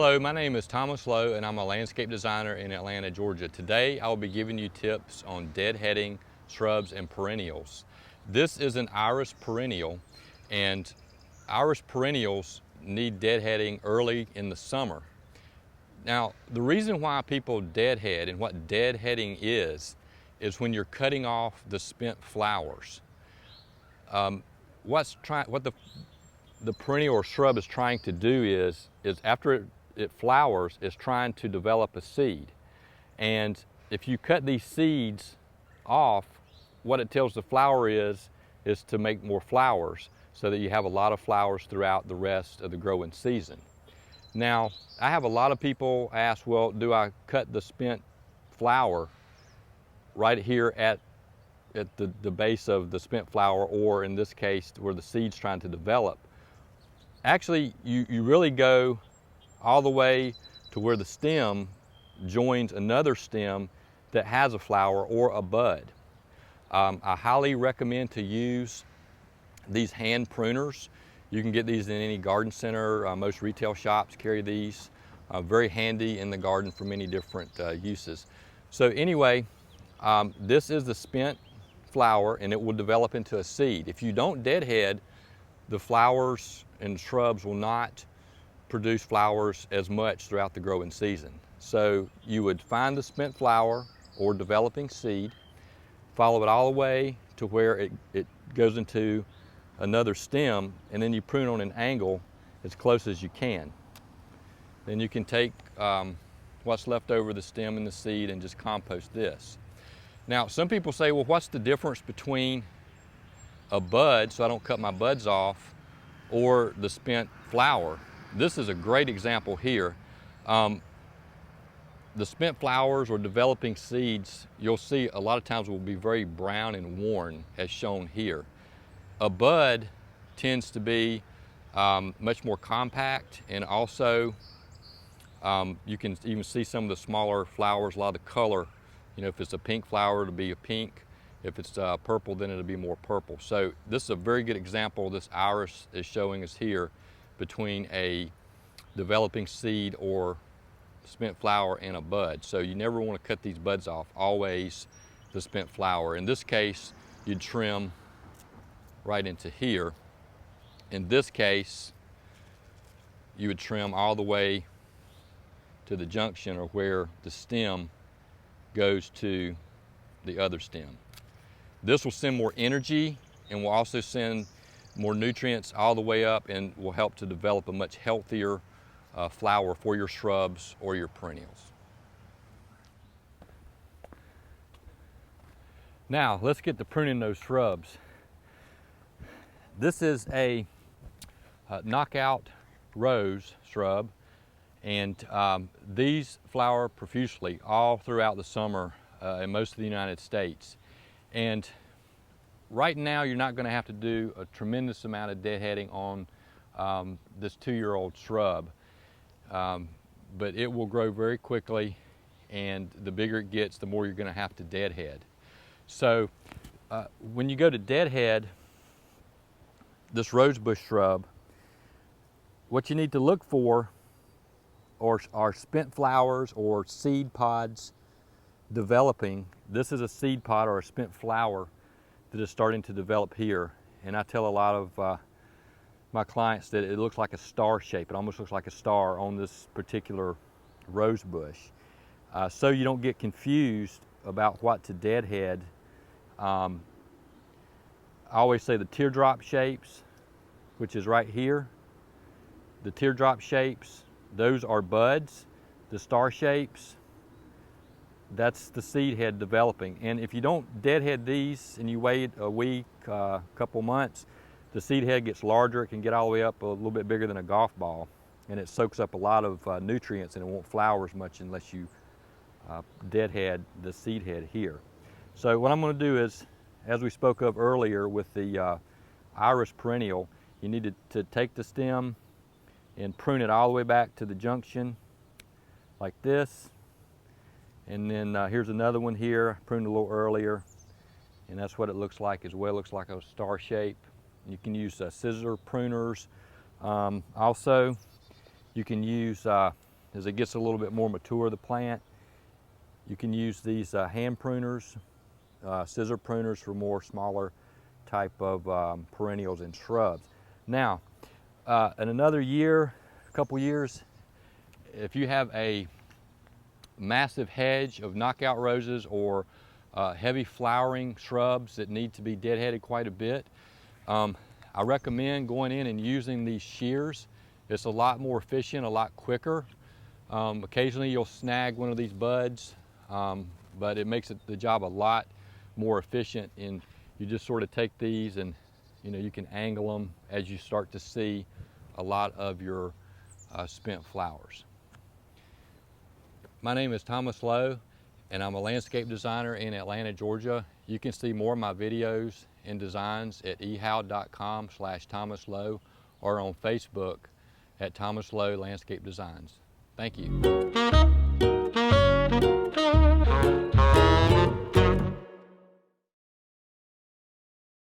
Hello, my name is Thomas Lowe and I'm a landscape designer in Atlanta, Georgia. Today I will be giving you tips on deadheading shrubs and perennials. This is an iris perennial, and iris perennials need deadheading early in the summer. Now, the reason why people deadhead and what deadheading is when you're cutting off the spent flowers. What the perennial or shrub is trying to do is after it flowers, is trying to develop a seed. And if you cut these seeds off, what it tells the flower is to make more flowers so that you have a lot of flowers throughout the rest of the growing season. Now, I have a lot of people ask, well, do I cut the spent flower right here at the base of the spent flower, or in this case, where the seed's trying to develop? Actually, you really go all the way to where the stem joins another stem that has a flower or a bud. I highly recommend to use these hand pruners. You can get these in any garden center. Most retail shops carry these. Very handy in the garden for many different uses. So anyway, this is the spent flower and it will develop into a seed. If you don't deadhead, the flowers and shrubs will not produce flowers as much throughout the growing season. So you would find the spent flower or developing seed, follow it all the way to where it goes into another stem, and then you prune on an angle as close as you can. Then you can take what's left over the stem and the seed and just compost this. Now, some people say, well, what's the difference between a bud, so I don't cut my buds off, or the spent flower? This is a great example here. The spent flowers or developing seeds, you'll see a lot of times will be very brown and worn, as shown here. A bud tends to be much more compact, and also you can even see some of the smaller flowers, a lot of the color. You know, if it's a pink flower, it'll be a pink. If it's purple, then it'll be more purple. So this is a very good example. This iris is showing us here between a developing seed or spent flower and a bud. So you never want to cut these buds off, always the spent flower. In this case, you'd trim right into here. In this case, you would trim all the way to the junction, or where the stem goes to the other stem. This will send more energy and will also send more nutrients all the way up, and will help to develop a much healthier flower for your shrubs or your perennials. Now, let's get to pruning those shrubs. This is a knockout rose shrub, and these flower profusely all throughout the summer in most of the United States. And right now, you're not going to have to do a tremendous amount of deadheading on this 2-year-old shrub, but it will grow very quickly, and the bigger it gets, the more you're going to have to deadhead. So when you go to deadhead this rosebush shrub, what you need to look for are spent flowers or seed pods developing. This is a seed pod or a spent flower that is starting to develop here. And I tell a lot of my clients that it looks like a star shape. It almost looks like a star on this particular rose bush. So you don't get confused about what to deadhead. I always say the teardrop shapes, which is right here. The teardrop shapes, those are buds. The star shapes, that's the seed head developing. And if you don't deadhead these and you wait a week, couple months, the seed head gets larger. It can get all the way up a little bit bigger than a golf ball, and it soaks up a lot of nutrients, and it won't flower as much unless you deadhead the seed head here. So what I'm going to do is, as we spoke of earlier with the iris perennial, you need to take the stem and prune it all the way back to the junction like this. And then here's another one here, pruned a little earlier, and that's what it looks like as well. It looks like a star shape. You can use scissor pruners. Also, you can use as it gets a little bit more mature, the plant, you can use these hand pruners, scissor pruners for more smaller type of perennials and shrubs. Now, in another year, a couple years, if you have a massive hedge of knockout roses or heavy flowering shrubs that need to be deadheaded quite a bit, I recommend going in and using these shears. It's a lot more efficient, a lot quicker. Occasionally you'll snag one of these buds, but it makes the job a lot more efficient. And you just sort of take these and you can angle them as you start to see a lot of your spent flowers. My name is Thomas Lowe, and I'm a landscape designer in Atlanta, Georgia. You can see more of my videos and designs at ehow.com/Thomas Lowe or on Facebook at Thomas Lowe Landscape Designs. Thank you.